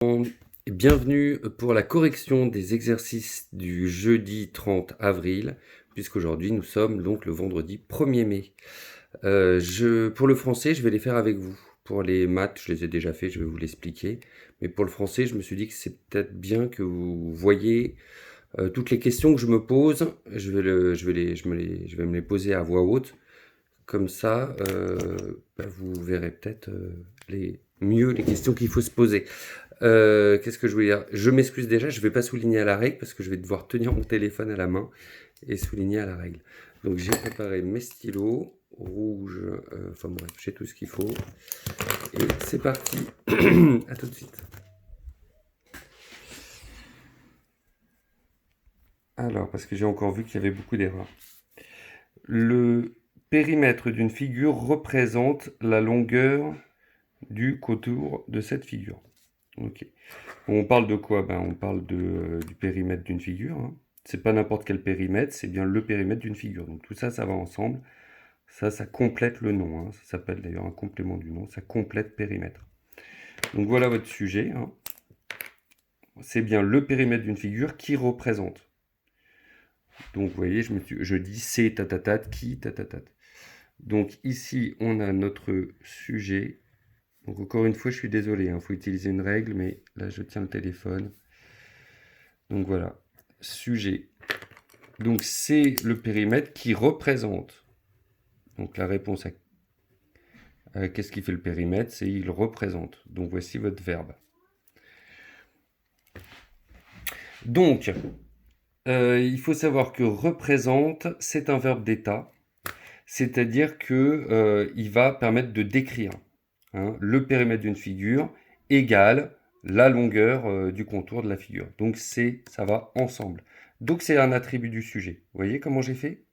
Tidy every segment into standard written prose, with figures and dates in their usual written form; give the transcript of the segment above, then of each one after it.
Et bienvenue pour la correction des exercices du jeudi 30 avril, puisqu'aujourd'hui nous sommes donc le vendredi 1er mai. Pour le français, je vais les faire avec vous. Pour les maths, je les ai déjà fait, je vais vous l'expliquer. Mais pour le français, je me suis dit que c'est peut-être bien que vous voyez toutes les questions que je me pose. Je vais me les poser à voix haute. Comme ça, vous verrez peut-être mieux les questions qu'il faut se poser. Qu'est-ce que je voulais dire? Je m'excuse déjà, je ne vais pas souligner à la règle parce que je vais devoir tenir mon téléphone à la main et souligner à la règle. Donc j'ai préparé mes stylos rouges, enfin bref, j'ai tout ce qu'il faut. Et c'est parti. À tout de suite. Alors, parce que j'ai encore vu qu'il y avait beaucoup d'erreurs. Le périmètre d'une figure représente la longueur du contour de cette figure. Ok. On parle de quoi? On parle du périmètre d'une figure, hein. C'est pas n'importe quel périmètre, c'est bien le périmètre d'une figure. Donc tout ça, ça va ensemble. Ça complète le nom, hein. Ça s'appelle d'ailleurs un complément du nom. Ça complète périmètre. Donc voilà votre sujet, hein. C'est bien le périmètre d'une figure qui représente. Donc vous voyez, je dis c'est tatatat, qui tatatat. Donc ici, on a notre sujet. Donc encore une fois, je suis désolé, il faut utiliser une règle, mais là, je tiens le téléphone. Donc voilà, sujet. Donc c'est le périmètre qui représente. Donc la réponse à qu'est-ce qui fait le périmètre, c'est il représente. Donc voici votre verbe. Donc, il faut savoir que représente, c'est un verbe d'état. C'est-à-dire que il va permettre de décrire, hein, le périmètre d'une figure égale la longueur du contour de la figure. Donc ça va ensemble. Donc c'est un attribut du sujet. Vous voyez comment j'ai fait?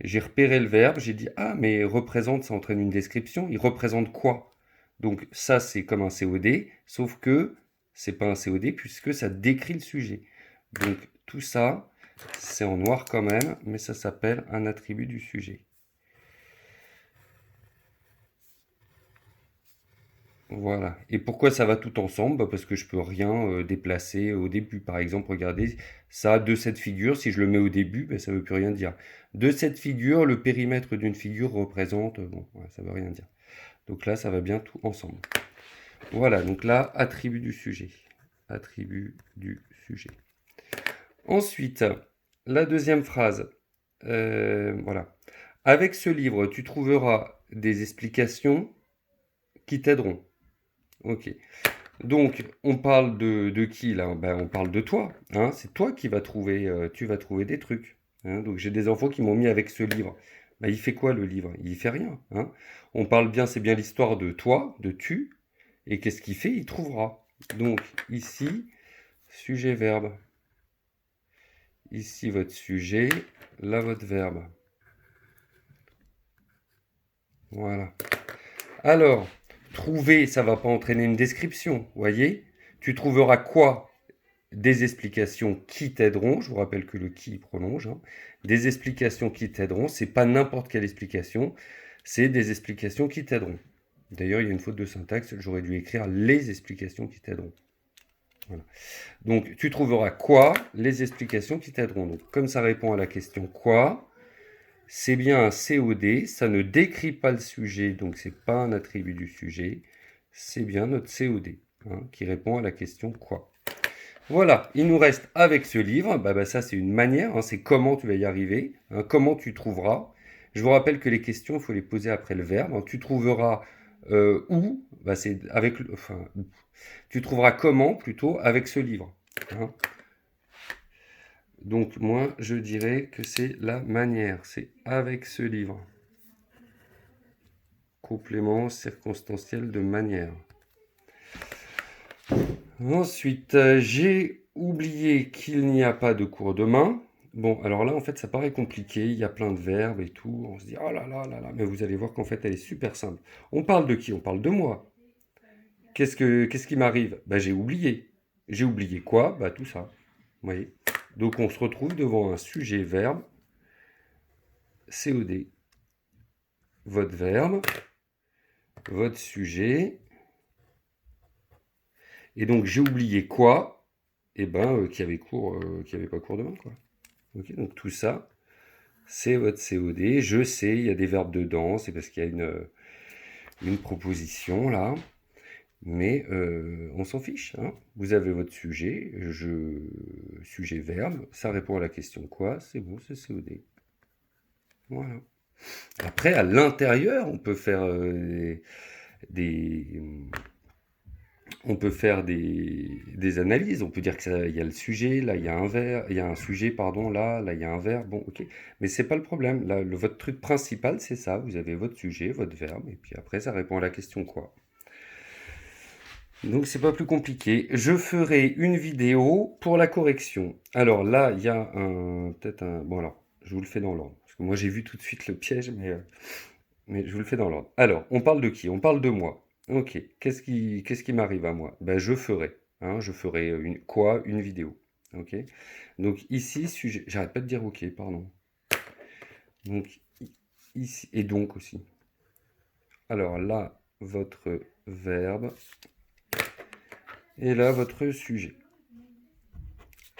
J'ai repéré le verbe, j'ai dit ah mais représente ça entraîne une description, il représente quoi? Donc ça c'est comme un COD, sauf que c'est pas un COD puisque ça décrit le sujet. Donc tout ça c'est en noir quand même, mais ça s'appelle un attribut du sujet. Voilà. Et pourquoi ça va tout ensemble? Parce que je peux rien déplacer au début. Par exemple, regardez, ça, de cette figure, si je le mets au début, ça ne veut plus rien dire. De cette figure, le périmètre d'une figure représente... bon, voilà, ça ne veut rien dire. Donc là, ça va bien tout ensemble. Voilà, donc là, attribut du sujet. Attribut du sujet. Ensuite, la deuxième phrase. Voilà. Avec ce livre, tu trouveras des explications qui t'aideront. Ok. Donc, on parle de qui là? On parle de toi, hein. C'est toi qui vas trouver, tu vas trouver des trucs, hein. Donc, j'ai des enfants qui m'ont mis avec ce livre. Il fait quoi le livre? Il fait rien, hein. On parle bien, c'est bien l'histoire de toi, de tu, et qu'est-ce qu'il fait? Il trouvera. Donc, ici, sujet-verbe. Ici, votre sujet, là, votre verbe. Voilà. Alors, trouver, ça va pas entraîner une description, voyez? Tu trouveras quoi? Des explications qui t'aideront. Je vous rappelle que le qui prolonge, hein. Des explications qui t'aideront. C'est pas n'importe quelle explication. C'est des explications qui t'aideront. D'ailleurs, il y a une faute de syntaxe. J'aurais dû écrire les explications qui t'aideront. Voilà. Donc, tu trouveras quoi? Les explications qui t'aideront. Donc, comme ça répond à la question quoi, c'est bien un COD. Ça ne décrit pas le sujet, donc c'est pas un attribut du sujet. C'est bien notre COD, hein, qui répond à la question quoi. Voilà, il nous reste avec ce livre, ça c'est une manière, hein, c'est comment tu vas y arriver, hein, comment tu trouveras. Je vous rappelle que les questions, il faut les poser après le verbe, hein. Tu trouveras où, c'est avec, enfin, où. Tu trouveras comment plutôt avec ce livre, hein. Donc moi, je dirais que c'est la manière, c'est avec ce livre. Complément circonstanciel de manière. Ensuite, j'ai oublié qu'il n'y a pas de cours demain. Bon, alors là, en fait, ça paraît compliqué. Il y a plein de verbes et tout. On se dit, oh là là là là. Mais vous allez voir qu'en fait, elle est super simple. On parle de qui? On parle de moi. Qu'est-ce qui m'arrive? J'ai oublié. J'ai oublié quoi? Tout ça. Vous voyez? Donc, on se retrouve devant un sujet-verbe. COD. Votre verbe. Votre sujet. Et donc j'ai oublié quoi? Eh ben, qu'il y avait cours, qu'il y avait pas cours demain, quoi. Ok, donc tout ça, c'est votre COD. Je sais, il y a des verbes dedans, c'est parce qu'il y a une proposition là. Mais on s'en fiche, hein. Vous avez votre sujet, sujet verbe, ça répond à la question quoi, c'est bon, c'est COD. Voilà. Après, à l'intérieur, on peut faire des, on peut faire des analyses. On peut dire que il y a le sujet, là il y a un verbe, il y a un sujet, pardon, là il y a un verbe. Bon, ok. Mais c'est pas le problème. Là, votre truc principal, c'est ça. Vous avez votre sujet, votre verbe, et puis après, ça répond à la question quoi. Donc c'est pas plus compliqué. Je ferai une vidéo pour la correction. Alors là, il y a peut-être un. Bon alors, je vous le fais dans l'ordre. Parce que moi j'ai vu tout de suite le piège, mais je vous le fais dans l'ordre. Alors, on parle de qui? On parle de moi. Ok. Qu'est-ce qui m'arrive à moi? Ben je ferai. Hein, je ferai une vidéo. Ok. Donc ici, sujet. J'arrête pas de dire ok, pardon. Donc ici et donc aussi. Alors là, votre verbe. Et là, votre sujet.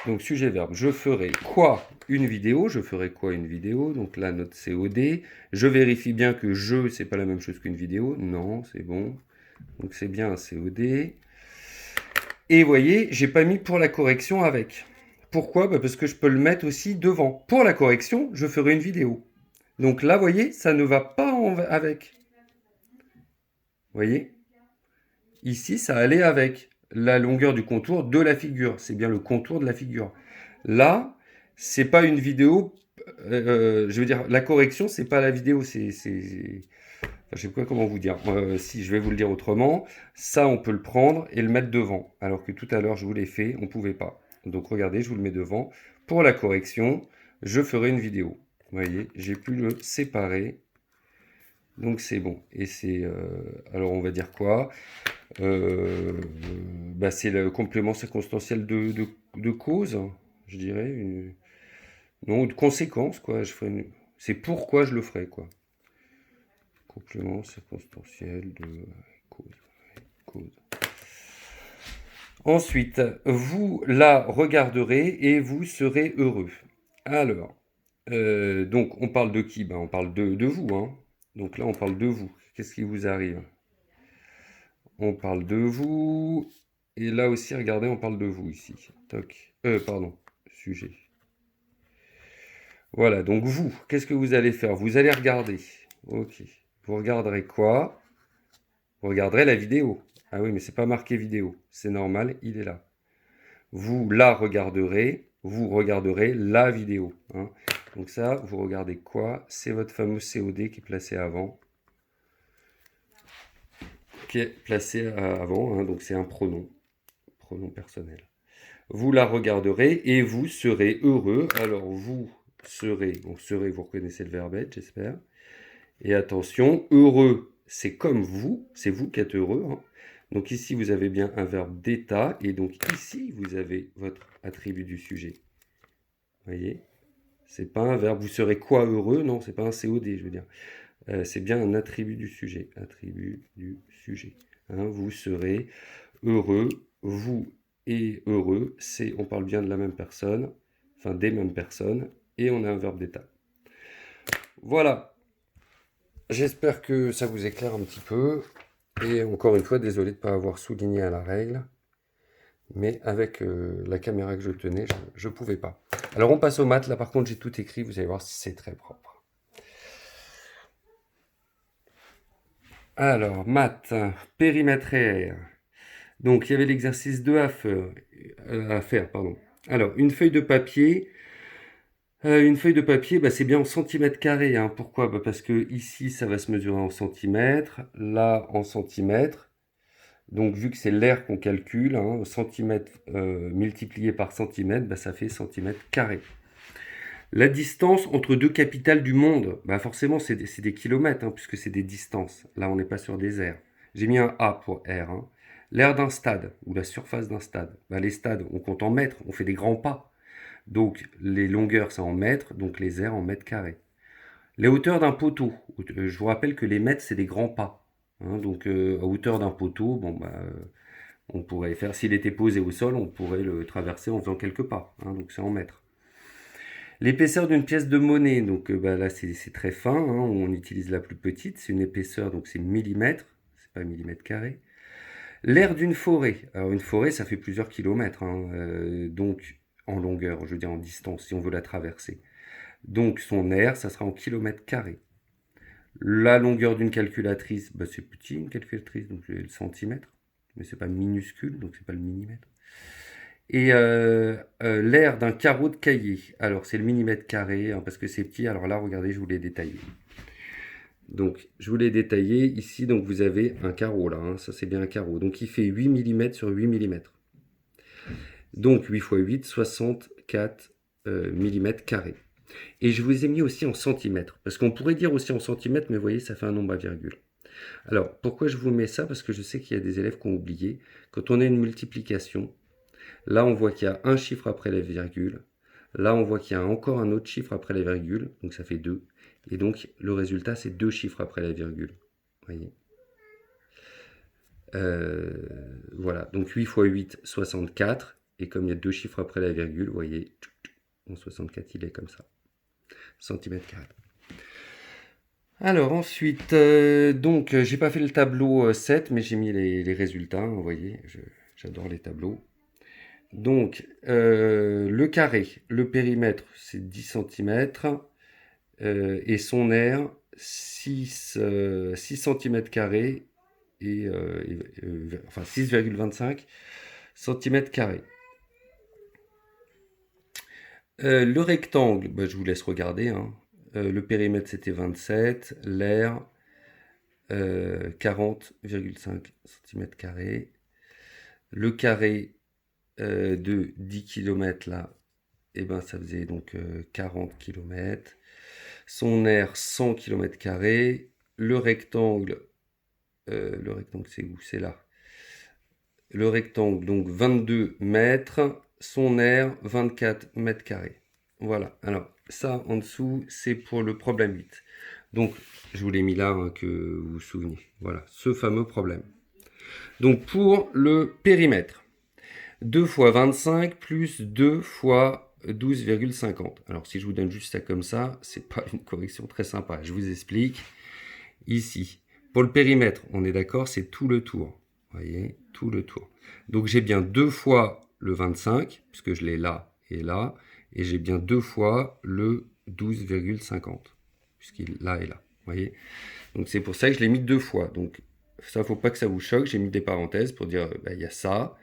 Donc, sujet-verbe. Je ferai quoi? Une vidéo. Je ferai quoi? Une vidéo. Donc là, notre COD. Je vérifie bien que c'est pas la même chose qu'une vidéo. Non, c'est bon. Donc, c'est bien un COD. Et vous voyez, j'ai pas mis pour la correction avec. Pourquoi? Bah parce que je peux le mettre aussi devant. Pour la correction, je ferai une vidéo. Donc là, vous voyez, ça ne va pas avec. Vous voyez? Ici, ça allait avec la longueur du contour de la figure. C'est bien le contour de la figure. Là, c'est pas une vidéo. Je veux dire, la correction, c'est pas la vidéo. Enfin, je sais pas comment vous dire. Si je vais vous le dire autrement, ça, on peut le prendre et le mettre devant. Alors que tout à l'heure, je vous l'ai fait, on pouvait pas. Donc regardez, je vous le mets devant. Pour la correction, je ferai une vidéo. Vous voyez, j'ai pu le séparer. Donc c'est bon. Et alors on va dire quoi? Bah, c'est le complément circonstanciel de cause, je dirais. Non, de conséquence, quoi. C'est pourquoi je le ferai, quoi. Complément circonstanciel de cause. Ensuite, vous la regarderez et vous serez heureux. Alors, donc on parle de qui? Ben, on parle de vous, hein. Donc là, on parle de vous. Qu'est-ce qui vous arrive? On parle de vous. Et là aussi, regardez, on parle de vous ici. Toc. Pardon. Sujet. Voilà, donc vous, qu'est-ce que vous allez faire? Vous allez regarder. Ok. Vous regarderez quoi? Vous regarderez la vidéo. Ah oui, mais c'est pas marqué vidéo. C'est normal, il est là. Vous vous regarderez la vidéo, hein. Donc ça, vous regardez quoi? C'est votre fameux COD qui est placé avant. Qui est placé avant, hein, donc c'est un pronom personnel. Vous la regarderez et vous serez heureux. Alors vous serez, vous reconnaissez le verbe être, j'espère. Et attention, heureux, c'est comme vous, c'est vous qui êtes heureux, hein. Donc ici, vous avez bien un verbe d'état, et donc ici, vous avez votre attribut du sujet. Vous voyez? C'est pas un verbe, vous serez quoi heureux? Non, c'est pas un COD, je veux dire. C'est bien un attribut du sujet. Attribut du sujet. Hein, vous serez heureux, vous et heureux, on parle bien de la même personne, enfin des mêmes personnes, et on a un verbe d'état. Voilà. J'espère que ça vous éclaire un petit peu. Et encore une fois, désolé de ne pas avoir souligné à la règle. Mais avec la caméra que je tenais, je ne pouvais pas. Alors on passe aux maths. Là par contre, j'ai tout écrit. Vous allez voir, c'est très propre. Alors, maths, périmètre et R. Donc, il y avait l'exercice 2 à faire, pardon. Alors, une feuille de papier. Bah, c'est bien en centimètres carrés, hein. Pourquoi? Bah, parce que ici, ça va se mesurer en centimètres, là en centimètres. Donc, vu que c'est l'air qu'on calcule, hein, centimètres multiplié par centimètre, bah, ça fait centimètres carrés. La distance entre deux capitales du monde, bah forcément, c'est des kilomètres, hein, puisque c'est des distances. Là, on n'est pas sur des aires. J'ai mis un A pour R, hein. L'aire d'un stade, ou la surface d'un stade. Bah, les stades, on compte en mètres, on fait des grands pas. Donc, les longueurs, c'est en mètres, donc les aires en mètres carrés. Les hauteurs d'un poteau. Je vous rappelle que les mètres, c'est des grands pas, hein. Donc, à hauteur d'un poteau, bon, bah, On pourrait faire, s'il était posé au sol, on pourrait le traverser en faisant quelques pas, hein, donc c'est en mètres. L'épaisseur d'une pièce de monnaie, donc là c'est très fin, hein, on utilise la plus petite, c'est une épaisseur, donc c'est millimètres, c'est pas millimètre carré. L'aire d'une forêt, alors une forêt ça fait plusieurs kilomètres, hein, donc en longueur, je veux dire en distance, si on veut la traverser. Donc son aire, ça sera en kilomètres carrés. La longueur d'une calculatrice, c'est petit une calculatrice, donc j'ai le centimètre, mais c'est pas minuscule, donc c'est pas le millimètre. Et l'aire d'un carreau de cahier, alors c'est le millimètre carré, hein, parce que c'est petit, alors là regardez, je vous l'ai détaillé. Donc je vous l'ai détaillé, ici donc vous avez un carreau là, hein, ça c'est bien un carreau, donc il fait 8 mm sur 8 mm. Donc 8 x 8, 64 mm carrés. Et je vous ai mis aussi en centimètres, parce qu'on pourrait dire aussi en centimètres, mais vous voyez, ça fait un nombre à virgule. Alors, pourquoi je vous mets ça? Parce que je sais qu'il y a des élèves qui ont oublié. Quand on a une multiplication, là, on voit qu'il y a un chiffre après la virgule. Là, on voit qu'il y a encore un autre chiffre après la virgule, donc ça fait 2. Et donc, le résultat, c'est 2 chiffres après la virgule. Voyez. Voilà, donc 8 x 8, 64. Et comme il y a 2 chiffres après la virgule, vous voyez, en 64, il est comme ça. Centimètres carrés. Alors ensuite, donc j'ai pas fait le tableau 7, mais j'ai mis les résultats, hein, vous voyez, j'adore les tableaux. Donc le carré, le périmètre c'est 10 cm, et son aire 6 cm carrés, enfin 6,25 cm carrés. Le rectangle, je vous laisse regarder, hein. Le périmètre c'était 27, l'aire 40,5 cm². Le carré de 10 km là, ça faisait donc 40 km. Son aire 100 km². Le rectangle c'est où? C'est là. Le rectangle donc 22 mètres. Son aire 24 mètres carrés. Voilà, alors ça en dessous c'est pour le problème 8. Donc je vous l'ai mis là, hein, que vous vous souvenez. Voilà, ce fameux problème. Donc pour le périmètre, 2 fois 25 plus 2 fois 12,50. Alors si je vous donne juste ça comme ça, c'est pas une correction très sympa. Je vous explique. Ici, pour le périmètre, on est d'accord, c'est tout le tour. Vous voyez, tout le tour. Donc j'ai bien 2 fois le 25, puisque je l'ai là et là, et j'ai bien 2 fois le 12,50, puisqu'il là et là. Vous voyez. Donc c'est pour ça que je l'ai mis 2 fois. Donc ça, faut pas que ça vous choque. J'ai mis des parenthèses pour dire, il y a ça,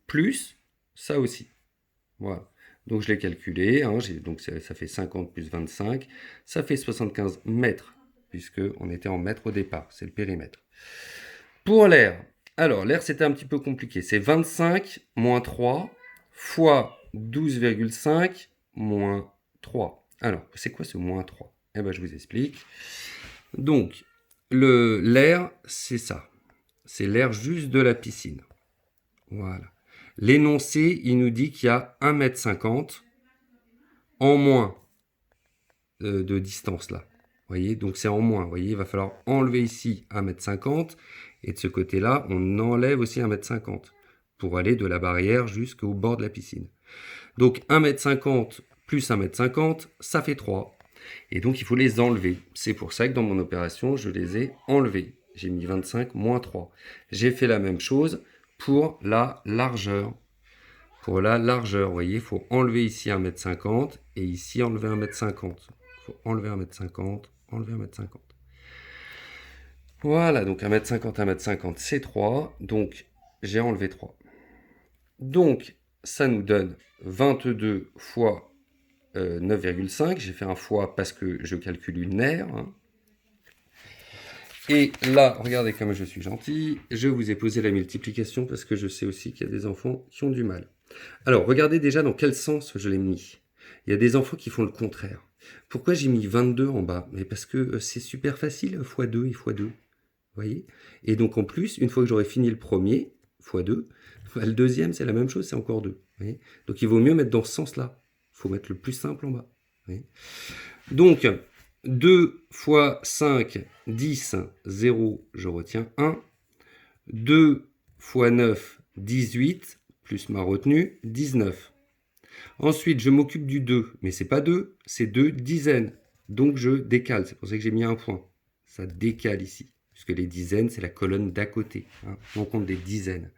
plus ça aussi. Voilà. Donc je l'ai calculé. Hein, donc ça fait 50 plus 25. Ça fait 75 mètres, puisqu'on était en mètres au départ. C'est le périmètre. Pour l'air. Alors, l'air, c'était un petit peu compliqué. C'est 25 moins 3 fois 12,5 moins 3. Alors, c'est quoi ce moins 3? Je vous explique. Donc, l'air, c'est ça. C'est l'air juste de la piscine. Voilà. L'énoncé, il nous dit qu'il y a 1,50 m en moins de distance là. Vous voyez, donc c'est en moins. Vous voyez, il va falloir enlever ici 1,50 m. Et de ce côté-là, on enlève aussi 1,50 m pour aller de la barrière jusqu'au bord de la piscine. Donc 1,50 m plus 1,50 m, ça fait 3. Et donc il faut les enlever. C'est pour ça que dans mon opération, je les ai enlevés. J'ai mis 25 moins 3. J'ai fait la même chose pour la largeur. Pour la largeur, vous voyez, il faut enlever ici 1,50 m et ici enlever 1,50 m. Il faut enlever 1,50 m, enlever 1,50 m. Voilà, donc 1,50 m, 1,50 m, c'est 3. Donc, j'ai enlevé 3. Donc, ça nous donne 22 fois 9,5. J'ai fait un fois parce que je calcule une aire. Hein. Et là, regardez comme je suis gentil. Je vous ai posé la multiplication parce que je sais aussi qu'il y a des enfants qui ont du mal. Alors, regardez déjà dans quel sens je l'ai mis. Il y a des enfants qui font le contraire. Pourquoi j'ai mis 22 en bas? Mais parce que c'est super facile, x2 et x2. Vous voyez? Et donc en plus, une fois que j'aurai fini le premier, x2, le deuxième, c'est la même chose, c'est encore 2. Vous voyez? Donc il vaut mieux mettre dans ce sens-là. Il faut mettre le plus simple en bas. Vous voyez? Donc, 2 fois 5, 10, 0, je retiens 1. 2 fois 9, 18 plus ma retenue, 19. Ensuite, je m'occupe du 2, mais c'est pas 2, c'est 2 dizaines. Donc je décale, c'est pour ça que j'ai mis un point. Ça décale ici, puisque les dizaines, c'est la colonne d'à côté. Hein. On compte des dizaines.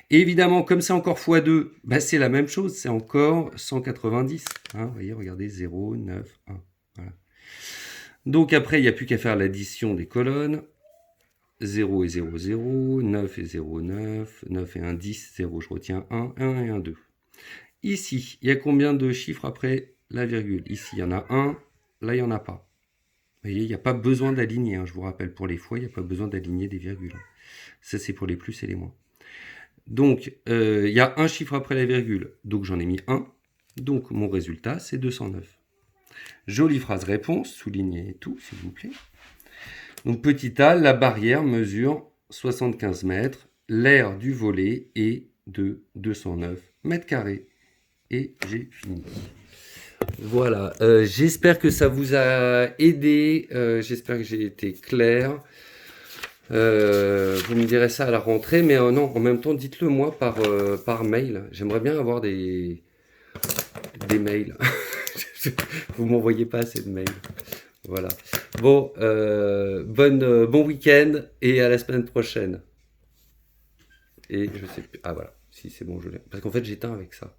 Et évidemment, comme c'est encore x2, bah c'est la même chose, c'est encore 190. Hein. Vous voyez, regardez, 0, 9, 1. Voilà. Donc après, il n'y a plus qu'à faire l'addition des colonnes. 0 et 0, 0, 9 et 0, 9, 9 et 1, 10, 0, je retiens 1, 1 et 1, 2. Ici, il y a combien de chiffres après la virgule? Ici, il y en a 1, là, il n'y en a pas. Vous voyez, il n'y a pas besoin d'aligner. Hein. Je vous rappelle, pour les fois, il n'y a pas besoin d'aligner des virgules. Ça, c'est pour les plus et les moins. Donc, il y a un chiffre après la virgule. Donc, j'en ai mis 1. Donc, mon résultat, c'est 209. Jolie phrase réponse. Soulignez tout, s'il vous plaît. Donc, petit a, la barrière mesure 75 mètres. L'aire du volet est de 209 mètres carrés. Et j'ai fini. Voilà, j'espère que ça vous a aidé, j'espère que j'ai été clair. Vous me direz ça à la rentrée, mais non, en même temps, dites-le moi par mail. J'aimerais bien avoir des mails. Vous m'envoyez pas assez de mails. Voilà. Bon, bon week-end et à la semaine prochaine. Et je sais plus. Ah voilà, si c'est bon, je l'ai. Parce qu'en fait, j'éteins avec ça.